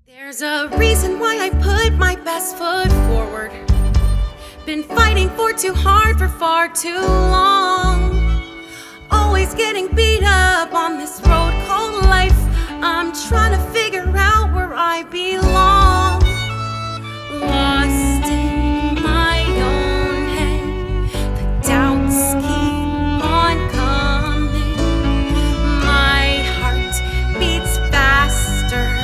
There's a reason why I put my best foot forward. Been fighting for too hard for far too long. Always getting beat up on this road called life. I'm trying to figure out where I belong. Lost in my own head, the doubts keep on coming. My heart beats faster.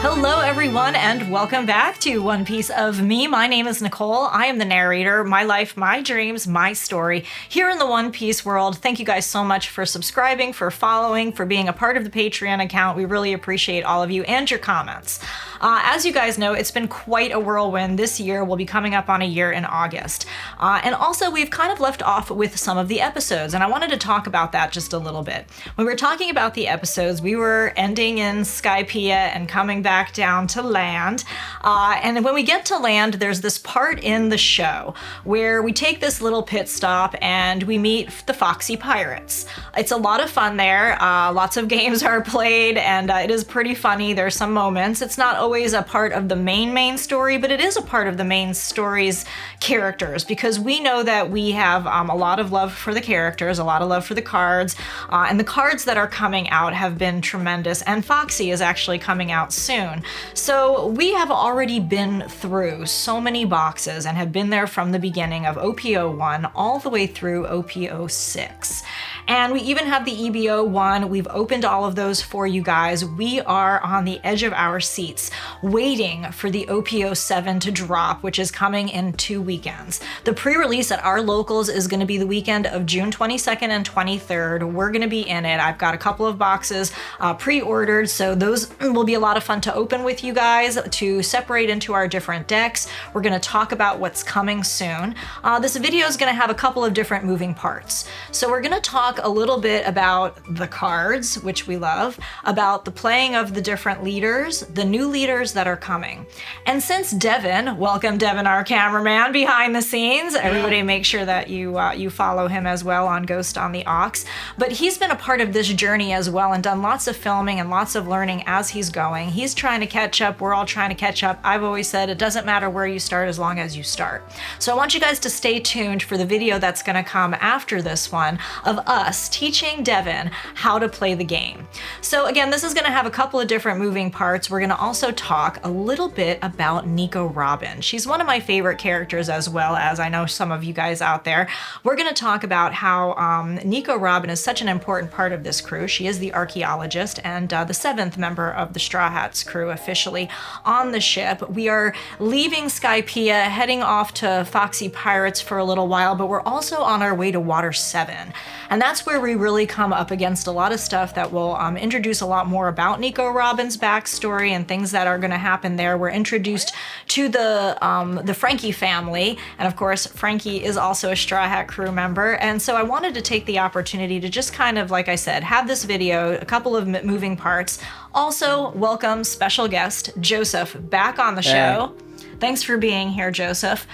Hello everyone and welcome back to One Piece of Me. My name is Nicole. I am the narrator, my life, my dreams, my story here in the One Piece world. Thank you guys so much for subscribing, for following, for being a part of the Patreon account. We really appreciate all of you and your comments. As you guys know, it's been quite a whirlwind this year. We'll be coming up on a year in August. And also we've kind of left off with some of the episodes, and I wanted to talk about that just a little bit. When we were talking about the episodes, we were ending in Skypiea and coming back down to land. And when we get to land, there's this part in the show where we take this little pit stop and we meet the Foxy Pirates. It's a lot of fun there. Lots of games are played and it is pretty funny. There's some moments. It's not always a part of the main story, but it is a part of the main story's characters because we know that we have a lot of love for the characters, a lot of love for the cards, and the cards that are coming out have been tremendous, and Foxy is actually coming out soon. So we have already been through so many boxes and have been there from the beginning of OP-01 all the way through OP-06. And we even have the EBO1. We've opened all of those for you guys. We are on the edge of our seats waiting for the OP-07 to drop, which is coming in 2 weekends. The pre-release at our locals is going to be the weekend of June 22nd and 23rd. We're going to be in it. I've got a couple of boxes pre-ordered, so those will be a lot of fun to open with you guys, to separate into our different decks. We're going to talk about what's coming soon. This video is going to have a couple of different moving parts. So we're going to talk a little bit about the cards, which we love, about the playing of the different leaders, the new leaders that are coming. And since Devin, welcome Devin, our cameraman behind the scenes, everybody make sure that you follow him as well on Ghost on the Aux. But he's been a part of this journey as well and done lots of filming and lots of learning as he's going. He's trying to catch up. We're all trying to catch up. I've always said it doesn't matter where you start as long as you start. So I want you guys to stay tuned for the video that's going to come after this one of us teaching Devin how to play the game. So again, this is going to have a couple of different moving parts. We're going to also talk a little bit about Nico Robin. She's one of my favorite characters, as well as I know some of you guys out there. We're going to talk about how Nico Robin is such an important part of this crew. She is the archaeologist and the 7th member of the Straw Hats crew officially on the ship. We are leaving Skypiea, heading off to Foxy Pirates for a little while, but we're also on our way to Water 7. And that's where we really come up against a lot of stuff that will introduce a lot more about Nico Robin's backstory and things that are going to happen there. We're introduced to the Frankie family, and of course Frankie is also a Straw Hat crew member. And so I wanted to take the opportunity to just kind of, like I said, have this video, a couple of moving parts. Also, welcome special guest Joseph back on the show. Thanks for being here, Joseph.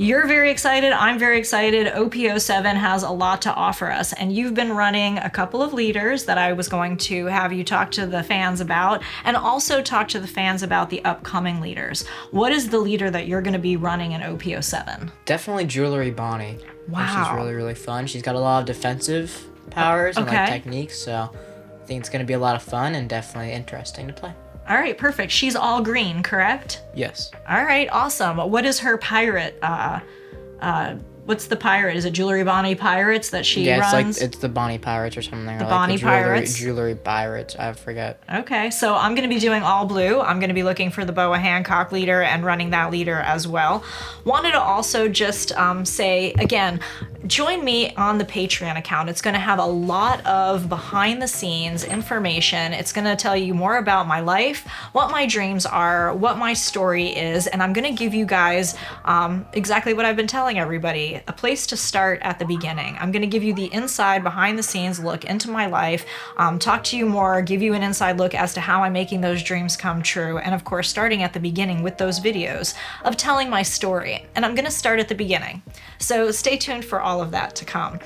You're very excited. I'm very excited. OP-07 has a lot to offer us, and you've been running a couple of leaders that I was going to have you talk to the fans about, and also talk to the fans about the upcoming leaders. What is the leader that you're going to be running in OP-07? Definitely Jewelry Bonnie. Wow. She's really, really fun. She's got a lot of defensive powers and like techniques, so I think it's going to be a lot of fun and definitely interesting to play. All right, perfect. She's all green, correct? Yes. All right, awesome. What is her pirate? What's the pirate? Is it Jewelry Bonnie Pirates that she runs? Yeah, it's the Bonnie Pirates or something. The Bonnie Pirates? Jewelry Pirates, I forget. Okay, so I'm going to be doing all blue. I'm going to be looking for the Boa Hancock leader and running that leader as well. Wanted to also just say, again, join me on the Patreon account. It's going to have a lot of behind the scenes information. It's going to tell you more about my life, what my dreams are, what my story is, and I'm going to give you guys exactly what I've been telling everybody, a place to start at the beginning. I'm going to give you the inside, behind the scenes look into my life, talk to you more, give you an inside look as to how I'm making those dreams come true, and of course starting at the beginning with those videos of telling my story. And I'm going to start at the beginning. So stay tuned for all of that to come.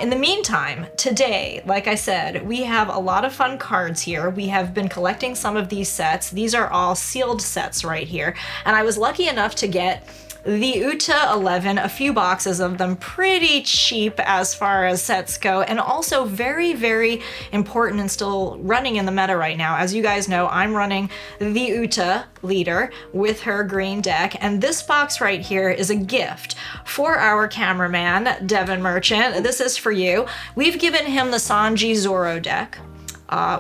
In the meantime, today, like I said, we have a lot of fun cards here. We have been collecting some of these sets. These are all sealed sets right here. And I was lucky enough to get the OP-07, a few boxes of them, pretty cheap as far as sets go, and also very, very important and still running in the meta right now. As you guys know, I'm running the Uta leader with her green deck, and this box right here is a gift for our cameraman, Devin Merchant. This is for you. We've given him the Sanji Zoro deck.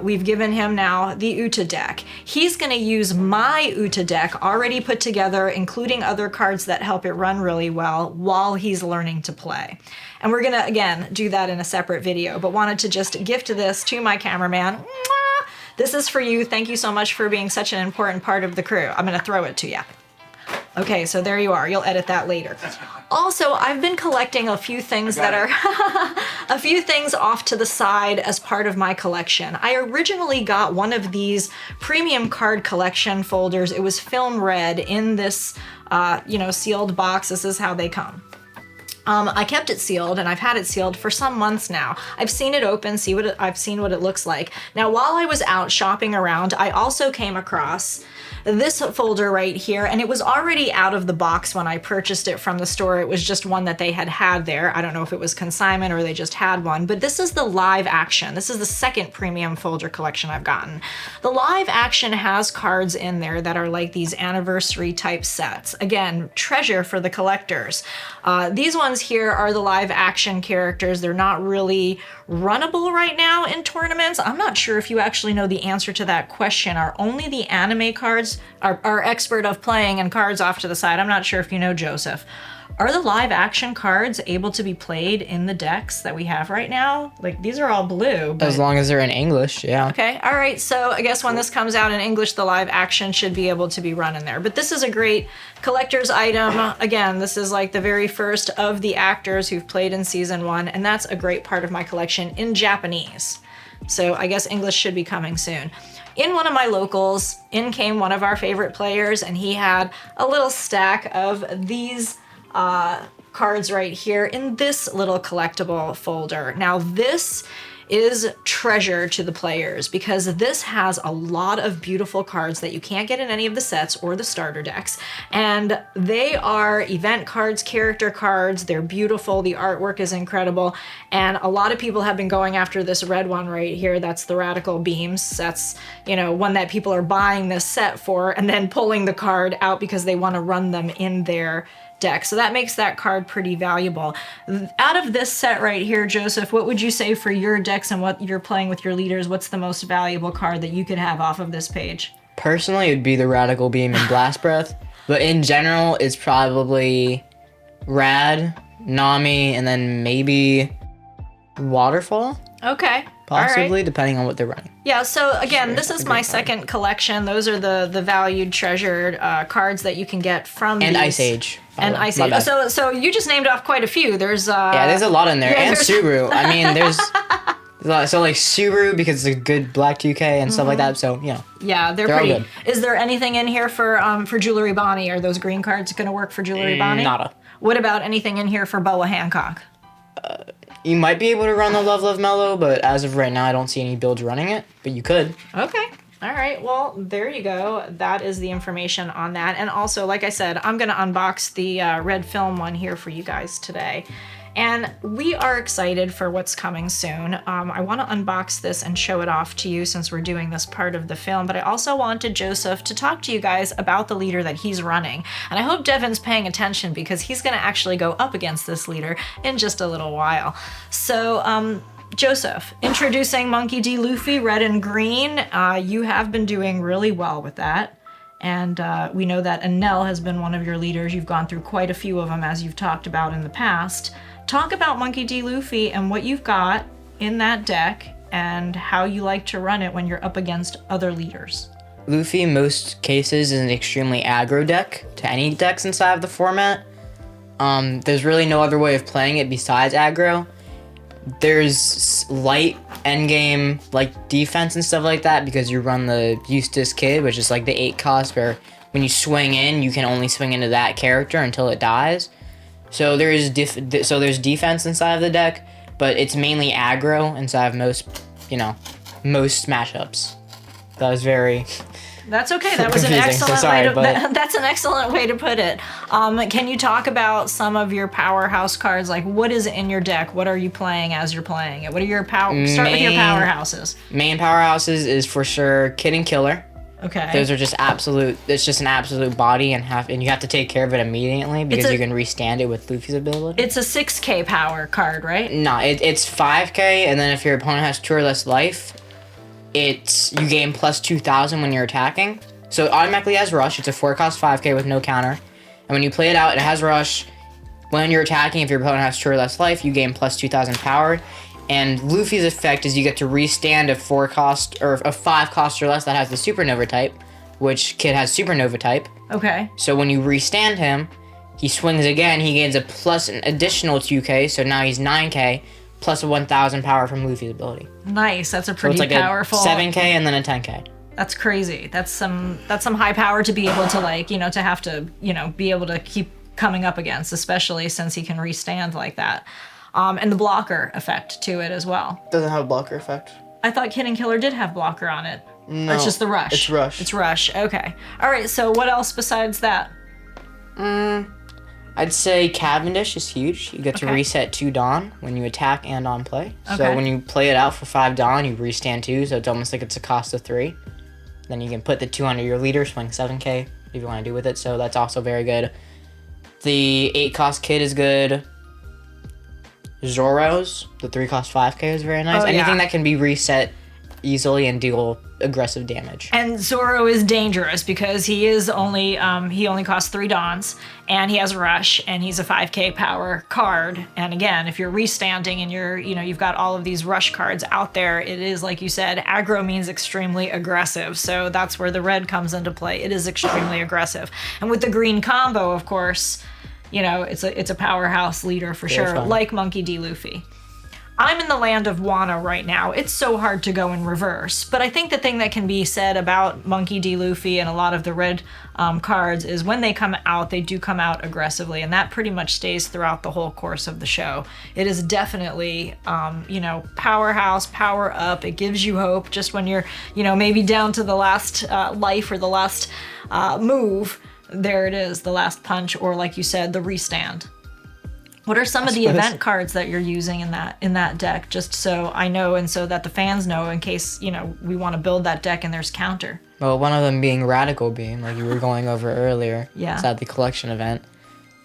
We've given him now the Uta deck. He's going to use my Uta deck already put together, including other cards that help it run really well while he's learning to play. And we're going to, again, do that in a separate video, but wanted to just gift this to my cameraman. Mwah! This is for you. Thank you so much for being such an important part of the crew. I'm going to throw it to you. Okay, so there you are. You'll edit that later. Also, I've been collecting a few things that are a few things off to the side as part of my collection. I originally got one of these premium card collection folders. It was film red in this, sealed box. This is how they come. I kept it sealed, and I've had it sealed for some months now. I've seen it open, I've seen what it looks like. Now, while I was out shopping around, I also came across this folder right here, and it was already out of the box when I purchased it from the store. It was just one that they had there. I don't know if it was consignment or they just had one, but this is the live action. This is the second premium folder collection I've gotten. The live action has cards in there that are like these anniversary type sets. Again, treasure for the collectors. These ones here are the live action characters. They're not really runnable right now in tournaments. I'm not sure if you actually know the answer to that question. Are only the anime cards, our expert of playing and cards off to the side, I'm not sure if you know, Joseph. Are the live action cards able to be played in the decks that we have right now? Like, these are all blue. But... as long as they're in English, yeah. Okay, all right. So I guess when this comes out in English, the live action should be able to be run in there. But this is a great collector's item. Again, this is like the very first of the actors who've played in season 1, and that's a great part of my collection in Japanese. So I guess English should be coming soon. In one of my locals, in came one of our favorite players, and he had a little stack of these cards right here in this little collectible folder. Now this is treasure to the players because this has a lot of beautiful cards that you can't get in any of the sets or the starter decks, and they are event cards, character cards. They're beautiful. The artwork is incredible, and a lot of people have been going after this red one right here. That's the Radical Beams. That's, one that people are buying this set for and then pulling the card out because they want to run them in their deck. So that makes that card pretty valuable. Out of this set right here, Joseph, what would you say for your decks and what you're playing with your leaders? What's the most valuable card that you could have off of this page? Personally, it would be the Radical Beam and Blast Breath. But in general, it's probably Rad, Nami, and then maybe Waterfall? Okay. Possibly, right. Depending on what they're running. Yeah, so again, this is my second collection. Those are the valued, treasured cards that you can get from and these. Ice Age. And Ice Age. So you just named off quite a few. There's there's a lot in there. And Subaru. I mean, there's a lot. So like Subaru because it's a good black 2K and stuff like that. So yeah, they're pretty. All good. Is there anything in here for Jewelry Bonnie? Are those green cards going to work for Jewelry Bonnie? Nada. What about anything in here for Boa Hancock? You might be able to run the Love Love Mellow, but as of right now, I don't see any builds running it. But you could. Okay. All right. Well, there you go. That is the information on that. And also, like I said, I'm going to unbox the red film one here for you guys today. And we are excited for what's coming soon. I want to unbox this and show it off to you since we're doing this part of the film, but I also wanted Joseph to talk to you guys about the leader that he's running. And I hope Devin's paying attention because he's going to actually go up against this leader in just a little while. So, Joseph, introducing Monkey D. Luffy, red and green. You have been doing really well with that. And we know that Anel has been one of your leaders. You've gone through quite a few of them, as you've talked about in the past. Talk about Monkey D. Luffy and what you've got in that deck and how you like to run it when you're up against other leaders. Luffy, in most cases, is an extremely aggro deck to any decks inside of the format. There's really no other way of playing it besides aggro. There's light endgame like defense and stuff like that because you run the Eustace Kid, which is like the 8 cost where when you swing in, you can only swing into that character until it dies. So there's there's defense inside of the deck, but it's mainly aggro inside of most matchups. That was very. That's okay. That was an confusing, excellent so sorry, way to. but- That's an excellent way to put it. Can you talk about some of your powerhouse cards? Like, what is in your deck? What are you playing as you're playing it? What are your Start with your powerhouses. Main powerhouses is for sure Kid and Killer. Okay. Those are just absolute. It's just an absolute body, and you have to take care of it immediately because you can restand it with Luffy's ability. It's a 6K power card, right? No, it's 5K, and then if your opponent has 2 or less life, you gain plus 2,000 when you're attacking. So it automatically has Rush. It's a 4-cost 5K with no counter, and when you play it out, it has Rush. When you're attacking, if your opponent has 2 or less life, you gain plus 2,000 power. And Luffy's effect is you get to restand a 4-cost or a 5-cost or less that has the Supernova type, which Kid has Supernova type. Okay. So when you restand him, he swings again. He gains an additional 2K, so now he's 9K plus a 1,000 power from Luffy's ability. Nice. That's a So pretty it's like powerful. a 7K and then a 10K. That's crazy. That's some high power to be able to to have to be able to keep coming up against, especially since he can restand like that. And the blocker effect to it as well. Doesn't have a blocker effect. I thought Kid and Killer did have blocker on it. No. Or it's just the rush. It's rush. It's rush. Okay. All right. So what else besides that? I'd say Cavendish is huge. You get to reset 2 Dawn when you attack and on play. Okay. So when you play it out for 5 Dawn, you restand 2, so it's almost like it's a cost of 3. Then you can put the 2 under your leader, swing 7K if you want to do with it, so that's also very good. The 8-cost Kid is good. Zoro's, the 3-cost 5K is very nice. Oh, yeah. Anything that can be reset easily and deal aggressive damage. And Zoro is dangerous because he only costs 3 Dawns, and he has rush, and he's a 5K power card. And again, if you're restanding and you've got all of these rush cards out there, it is, like you said, aggro means extremely aggressive. So that's where the red comes into play. It is extremely aggressive. And with the green combo, of course, it's a powerhouse leader for sure, fun. like Monkey D. Luffy. I'm in the land of Wano right now. It's so hard to go in reverse. But I think the thing that can be said about Monkey D. Luffy and a lot of the red cards is when they come out, they do come out aggressively. And that pretty much stays throughout the whole course of the show. It is definitely, powerhouse, power up. It gives you hope just when you're, maybe down to the last life or the last move. There it is, the last punch, or like you said, the restand. What are some of the event cards that you're using in that deck? Just so I know, and so that the fans know, in case we want to build that deck and there's counter. Well, one of them being Radical Beam, like you were going over earlier. Yeah. It's at the collection event.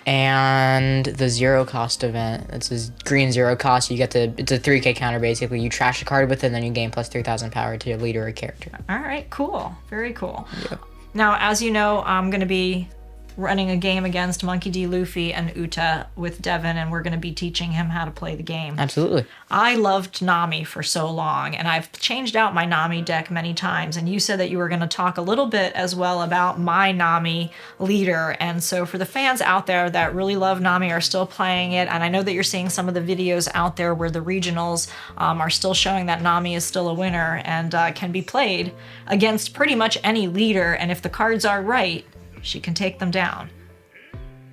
And the 0-cost event. It's a green 0-cost. It's a 3K counter basically. You trash a card with it, and then you gain plus 3,000 power to your leader or character. All right, cool. Very cool. Yeah. Now, as you know, I'm going to be running a game against Monkey D. Luffy and Uta with Devin, and we're going to be teaching him how to play the game. Absolutely. I loved Nami for so long, and I've changed out my Nami deck many times, and you said that you were going to talk a little bit as well about my Nami leader. And so for the fans out there that really love Nami, are still playing it, and I know that you're seeing some of the videos out there where the regionals are still showing that Nami is still a winner and can be played against pretty much any leader, and if the cards are right, she can take them down.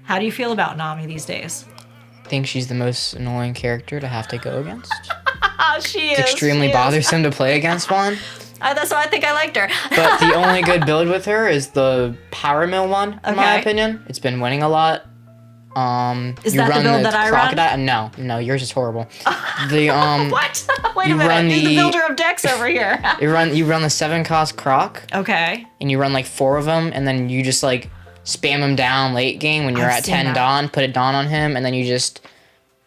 How do you feel about Nami these days? I think she's the most annoying character to have to go against. She is. It's extremely bothersome to play against one. That's why I think I liked her. But the only good build with her is the Power Mill one, in my opinion. It's been winning a lot. Is that the build that I run? No, yours is horrible. The What? Wait a you minute. run You're the the- builder of decks over here. you run the 7-cost Croc, Okay. and you run like 4 of them, and then you just like spam him down late game when you're I've at seen 10 that. Dawn, put a Dawn on him, and then you just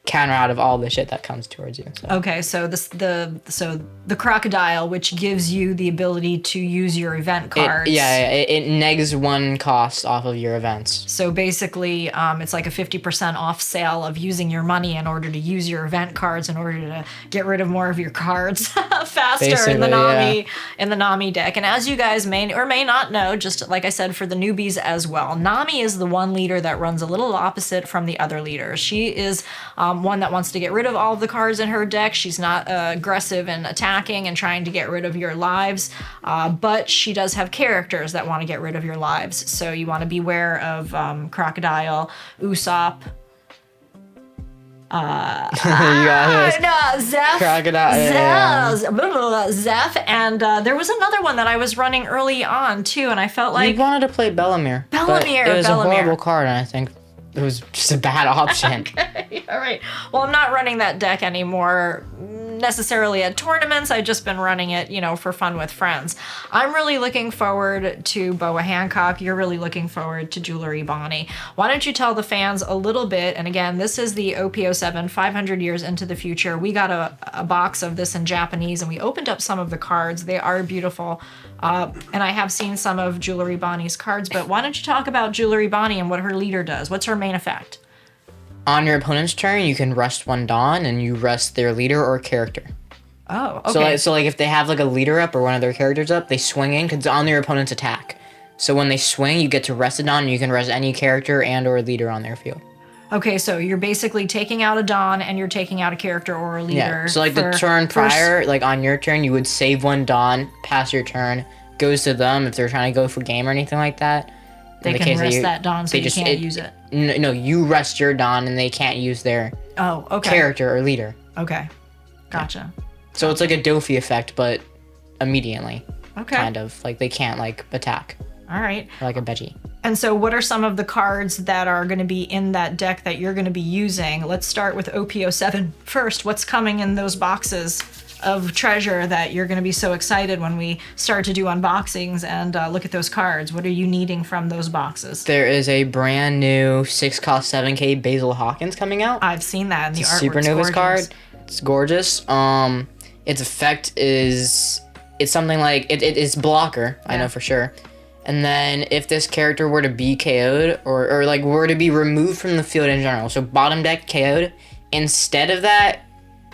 counter out of all the shit that comes towards you. So. Okay, so the crocodile, which gives you the ability to use your event cards. It negs 1 cost off of your events. So basically, it's like a 50% off sale of using your money in order to use your event cards in order to get rid of more of your cards faster in the Nami deck. And as you guys may or may not know, just like I said, for the newbies as well, Nami is the one leader that runs a little opposite from the other leaders. She is one that wants to get rid of all of the cards in her deck. She's not aggressive and attacking and trying to get rid of your lives, but she does have characters that want to get rid of your lives. So you want to beware of Crocodile, Usopp, You got this. No, Zeph. Crocodile. Yeah. Zeph. And there was another one that I was running early on, too, and I felt like... You wanted to play Bellamere. But it was a horrible card, and I think it was just a bad option. Okay, all right. Well, I'm not running that deck anymore necessarily at tournaments. I've just been running it, for fun with friends. I'm really looking forward to Boa Hancock. You're really looking forward to Jewelry Bonnie. Why don't you tell the fans a little bit? And again, this is the OP-07, 500 years into the future. We got a box of this in Japanese, and we opened up some of the cards. They are beautiful. And I have seen some of Jewelry Bonnie's cards, but why don't you talk about Jewelry Bonnie and what her leader does? What's her main effect? On your opponent's turn, you can rest one Dawn, and you rest their leader or character. Oh, okay. So if they have like a leader up or one of their characters up, they swing in because it's on their opponent's attack. So when they swing, you get to rest a Dawn, and you can rest any character and or leader on their field. Okay, so you're basically taking out a Dawn and you're taking out a character or a leader. Yeah. So the turn prior, like on your turn, you would save one Dawn, pass your turn, goes to them if they're trying to go for game or anything like that. They can rest that Dawn, so you can't use it. No, you rest your Dawn, and they can't use their character or leader. Okay, gotcha. So it's like a Dofi effect, but immediately. Okay. Kind of. Like, they can't, attack. All right. Like a Veggie. And so what are some of the cards that are going to be in that deck that you're going to be using? Let's start with OP-07 first. What's coming in those boxes of treasure that you're going to be so excited when we start to do unboxings and look at those cards? What are you needing from those boxes? There is a brand new 6-cost 7K Basil Hawkins coming out. I've seen that in the artwork. Supernovas card. It's gorgeous. Its effect is... It's something like... It is blocker, I know for sure. And then if this character were to be KO'd or were to be removed from the field in general, so bottom deck KO'd, instead of that,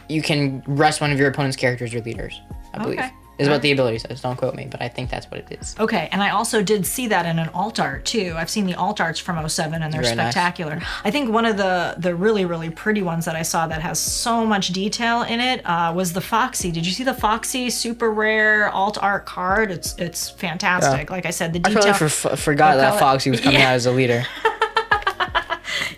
you can rest one of your opponent's characters or leaders, I believe. Is what the ability says. Don't quote me, but I think that's what it is. Okay, and I also did see that in an alt art too. I've seen the alt arts from 07 and they're very spectacular. Nice. I think one of the really, really pretty ones that I saw that has so much detail in it was the Foxy. Did you see the Foxy super rare alt art card? It's fantastic. Yeah. Like I said, the detail. I totally forgot that Foxy was coming out as a leader.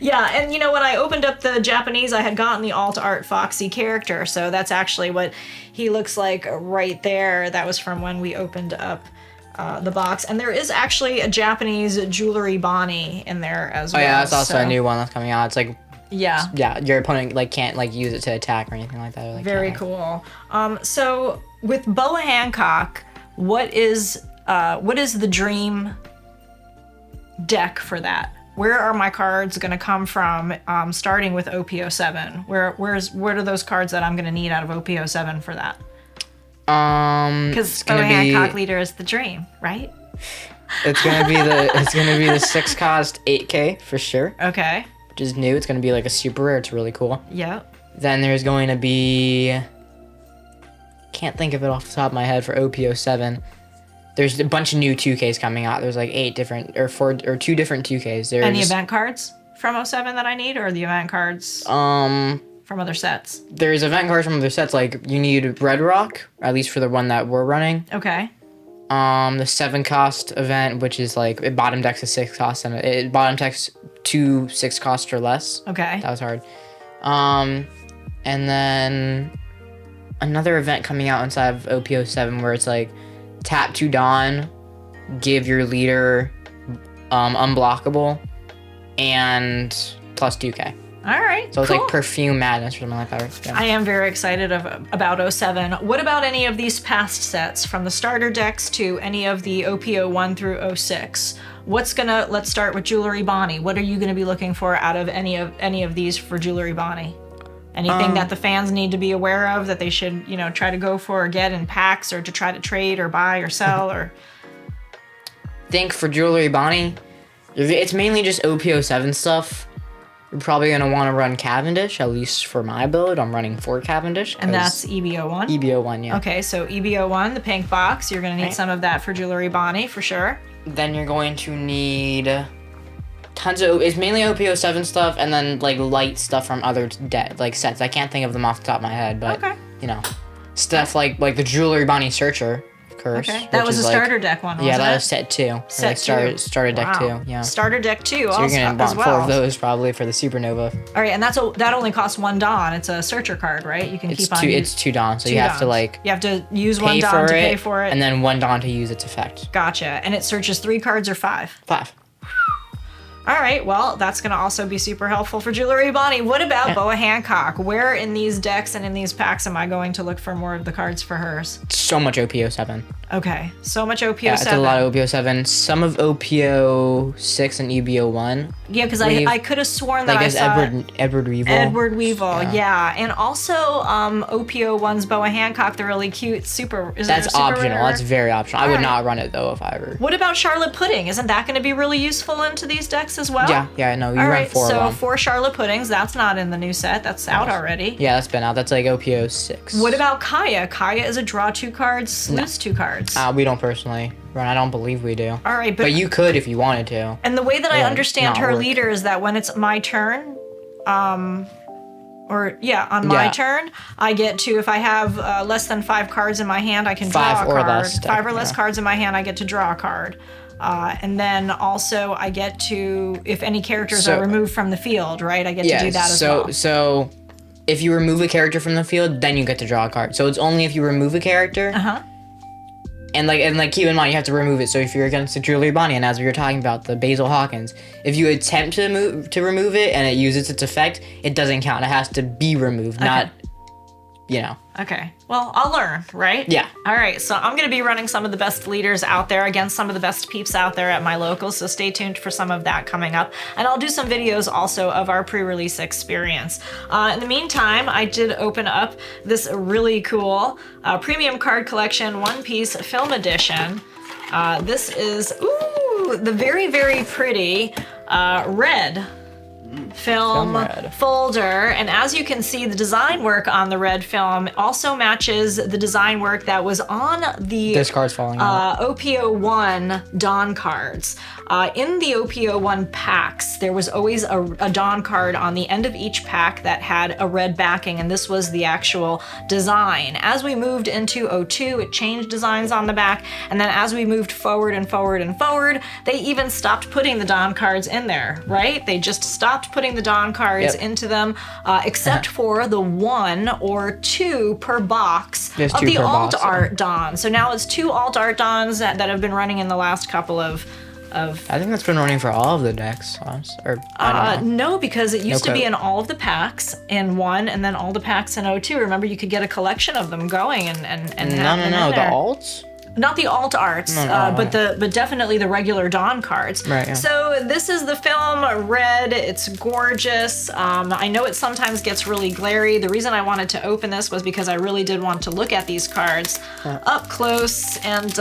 Yeah, and when I opened up the Japanese, I had gotten the alt art Foxy character, so that's actually what he looks like right there. That was from when we opened up the box. And there is actually a Japanese Jewelry Bonnie in there as well. Oh yeah, that's also a new one that's coming out. It's like... Yeah. Yeah, your opponent can't use it to attack or anything like that. Or, very cool. So with Boa Hancock, what is the dream deck for that? Where are my cards going to come from, starting with OP-07? Where are those cards that I'm going to need out of OP-07 for that? Because Boa Hancock leader is the dream, right? It's gonna be the 6-cost 8K for sure. Okay. Which is new. It's gonna be like a super rare. It's really cool. Yep. Then there's going to be... Can't think of it off the top of my head for OP-07. There's a bunch of new 2Ks coming out. There's 8 different, or 4, or 2 different 2Ks. There's... Any event cards from 07 that I need, or the event cards from other sets? There's event cards from other sets. You need Red Rock, at least for the one that we're running. Okay. The 7-cost event, which is it bottom decks a 6-cost, and it bottom decks 2 6-cost or less. Okay. That was hard. And then another event coming out inside of OP-07 where it's tap 2 Dawn, give your leader unblockable, and plus 2K. All right, so it's cool. Perfume Madness or something like that. Yeah. I am very excited about 07. What about any of these past sets, from the starter decks to any of the OP-01 through 06? Let's start with Jewelry Bonnie. What are you going to be looking for out of any of these for Jewelry Bonnie? Anything that the fans need to be aware of that they should, try to go for or get in packs, or to try to trade or buy or sell? Or I think for Jewelry Bonnie, it's mainly just OP-07 stuff. You're probably going to want to run Cavendish, at least for my build. I'm running 4 Cavendish. And that's EB-01? EB-01, yeah. Okay, so EB-01, the pink box, you're going to need some of that for Jewelry Bonnie, for sure. Then you're going to need... tons of... It's mainly OP-07 stuff, and then, light stuff from other sets. I can't think of them off the top of my head, but, stuff like the Jewelry Bonnie Searcher, Curse. Okay. That which was is a like- starter deck one, wasn't Yeah, that it? was set 2. Set Starter deck Wow. 2, yeah. Starter deck 2 So you're also, gonna as want 4 well. of those probably for the Supernova. All right, and that only costs 1 Dawn. It's a searcher card, right? You can It's keep on. it's 2 Dawn, so two you have to Dawns. like You have to use 1 pay Dawn for to it, pay for it. and then 1 Dawn to use its effect. Gotcha. And it searches 3 cards or 5. 5. All right, well, that's going to also be super helpful for Jewelry Bonnie. What about Boa Hancock? Where in these decks and in these packs am I going to look for more of the cards for hers? So much OP-07. Okay, so much OP-07. Yeah, it's a lot of OP-07. Some of OP-06 and EB-01. Yeah, because I could have sworn that Like I as saw Edward Weevil. Edward Weevil, yeah. And also OP-01's Boa Hancock, the really cute super. That's optional. rare? That's very optional. I would Alright. not run it though if I were. What about Charlotte Pudding? Isn't that going to be really useful into these decks as well? Yeah, no, you All run right, 4 so of them. 4 Charlotte Puddings. That's not in the new set. That's out already. Yeah, that's been out. That's like OP-06. What about Kaya? Kaya is a draw 2 cards, sleuth 2 cards. We don't personally run. I don't believe we do. All right, But you could if you wanted to. and the way that I Yeah, understand not her work. leader is that when it's my turn, on my Yeah. turn, I get to, if I have less than 5 cards in my hand, I can draw 5 a or card. less, 5 or less yeah. cards in my hand, I get to draw a card. And then also I get to, if any characters So- are removed from the field, right? I get to do that as well. So if you remove a character from the field, then you get to draw a card. So it's only if you remove a character. Uh-huh. And keep in mind you have to remove it. So if you're against the Jewelry Bonnie, and as we were talking about the Basil Hawkins, if you attempt to remove it and it uses its effect, it doesn't count. It has to be removed, not, Okay. Well, I'll learn, right? Yeah. All right. So I'm going to be running some of the best leaders out there against some of the best peeps out there at my locals. So stay tuned for some of that coming up. And I'll do some videos also of our pre-release experience. In the meantime, I did open up this really cool premium card collection One Piece film edition. This is, the very, very pretty red film red. folder, and as you can see, the design work on the red film also matches the design work that was on the this card's falling out. OP-01 Dawn cards. In the OP-01 packs, there was always a Dawn card on the end of each pack that had a red backing, and this was the actual design. As we moved into 02, it changed designs on the back, and then as we moved forward and forward and forward, they even stopped putting the Dawn cards in there, right? They just stopped putting the Dawn cards Yep. into them, except for the 1 or 2 per box There's of 2 the per alt box, yeah. art Dawns. So now it's 2 alt art Dawns that have been running in the last couple of I think that's been running for all of the decks, or I don't know. no, because it used to be Okay. in all of the packs in 1 and then all the packs in 02. Remember, you could get a collection of them going and have them in No, the there. alts? Not the alt arts, but definitely the regular Dawn cards. Right, yeah. So this is the film red. It's gorgeous. I know it sometimes gets really glary. The reason I wanted to open this was because I really did want to look at these cards up close and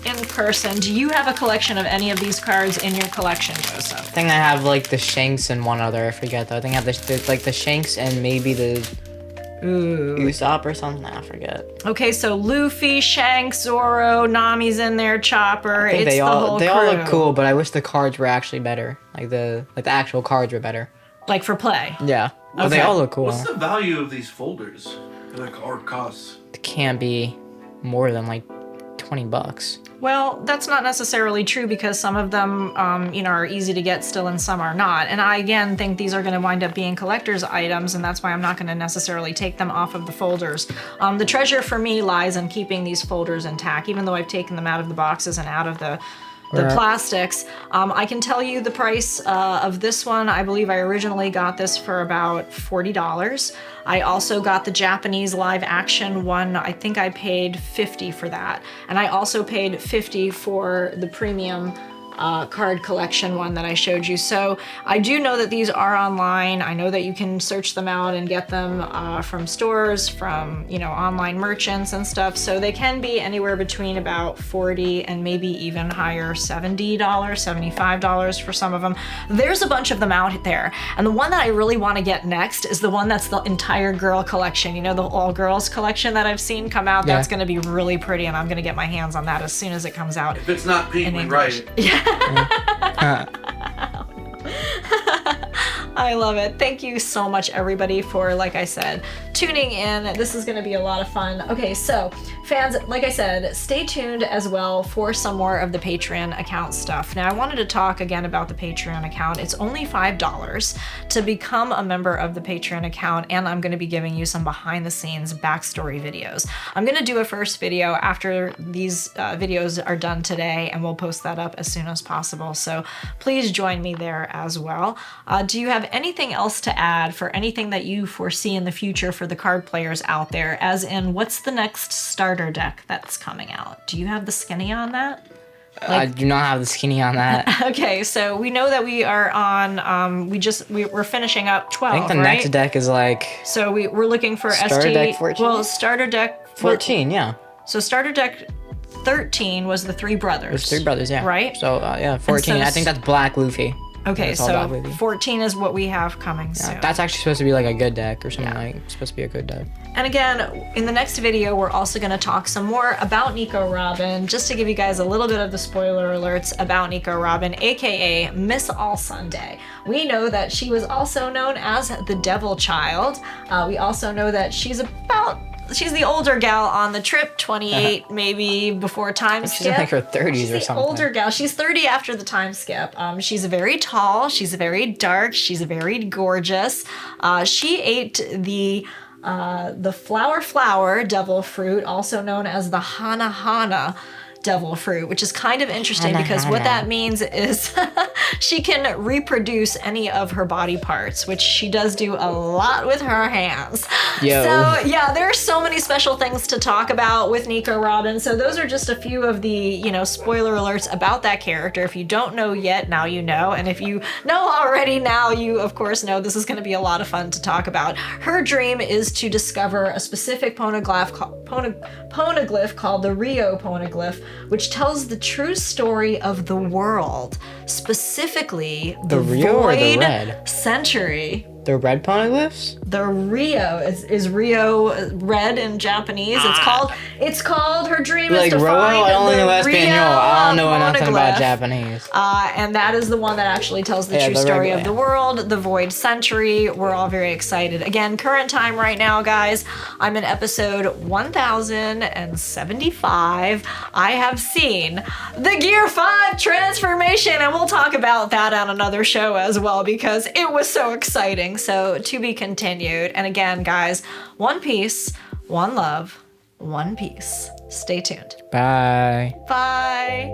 in person. Do you have a collection of any of these cards in your collection, Joseph? I think I have like the Shanks and one other. I forget though. I think I have the Shanks and maybe the Usopp or something. I forget. Okay, so Luffy, Shanks, Zoro, Nami's in there, Chopper. I think It's they the all whole they crew. all look cool, but I wish the cards were actually better. Like the actual cards were better. Like for play. Yeah, but they Okay. all look cool. What's the value of these folders? Or costs? It can't be more than like $20. Well, that's not necessarily true because some of them, are easy to get still and some are not. And I, again, think these are going to wind up being collector's items, and that's why I'm not going to necessarily take them off of the folders. The treasure for me lies in keeping these folders intact, even though I've taken them out of the boxes and out of the Right. plastics. I can tell you the price of this one. I believe I originally got this for about $40. I also got the Japanese live action one. I think I paid $50 for that. And I also paid $50 for the premium card collection one that I showed you. So I do know that these are online. I know that you can search them out and get them from stores, from online merchants and stuff. So they can be anywhere between about $40 and maybe even higher, $70, $75 for some of them. There's a bunch of them out there. And the one that I really want to get next is the one that's the entire girl collection. The all girls collection that I've seen come out. Yeah. That's going to be really pretty, and I'm going to get my hands on that as soon as it comes out. If it's not pink, In we English. write it. I love it. Thank you so much, everybody, for, like I said, tuning in. This is going to be a lot of fun. Okay, so fans, like I said, stay tuned as well for some more of the Patreon account stuff. Now, I wanted to talk again about the Patreon account. It's only $5 to become a member of the Patreon account, and I'm going to be giving you some behind the scenes backstory videos. I'm going to do a first video after these videos are done today, and we'll post that up as soon as possible. So please join me there as well. Do you have anything else to add for anything that you foresee in the future for the card players out there? As in, what's the next starter deck that's coming out? Do you have the skinny on that? I do not have the skinny on that. Okay, so we know that we are on, we're finishing up 12, I think the right? next deck is like So we're looking for Starter deck 14? Well, starter deck 14, yeah. So starter deck 13 was the three brothers. There's 3 brothers, yeah. Right? So yeah, 14. so I think that's Black Luffy. Okay, That's all so Black Luffy. 14 is what we have coming soon. Yeah, that's actually supposed to be like a good deck or something like. It's supposed to be a good deck. And again, in the next video, we're also going to talk some more about Nico Robin, just to give you guys a little bit of the spoiler alerts about Nico Robin, aka Miss All Sunday. We know that she was also known as the Devil Child. We also know that she's the older gal on the trip, 28 maybe before time skip. She's in like her 30s She's or the something. older gal. She's 30 after the time skip. She's very tall. She's very dark. She's very gorgeous. She ate the flower devil fruit, also known as the Hana devil fruit, which is kind of interesting because what that means is she can reproduce any of her body parts, which she does do a lot with her hands. Yo. So yeah, there are so many special things to talk about with Nico Robin. So those are just a few of the, spoiler alerts about that character. If you don't know yet, now you know. And if you know already, now you of course know. This is going to be a lot of fun to talk about. Her dream is to discover a specific poneglyph called the Rio poneglyph, which tells the true story of the world, specifically the Rio or the Void red? Century. The red poneglyphs? The Rio is Rio red in Japanese. It's called her dream is Like to Roa? find I only the know Rio Espanol. I don't know nothing about poneglyph. Japanese. And that is the one that actually tells the true the story regular, of the world, the Void Century. We're all very excited. Again, current time right now, guys. I'm in episode 1075. I have seen the Gear 5 transformation, and we'll talk about that on another show as well because it was so exciting. So to be continued. And again, guys, one piece, one love, one piece. Stay tuned. Bye. Bye.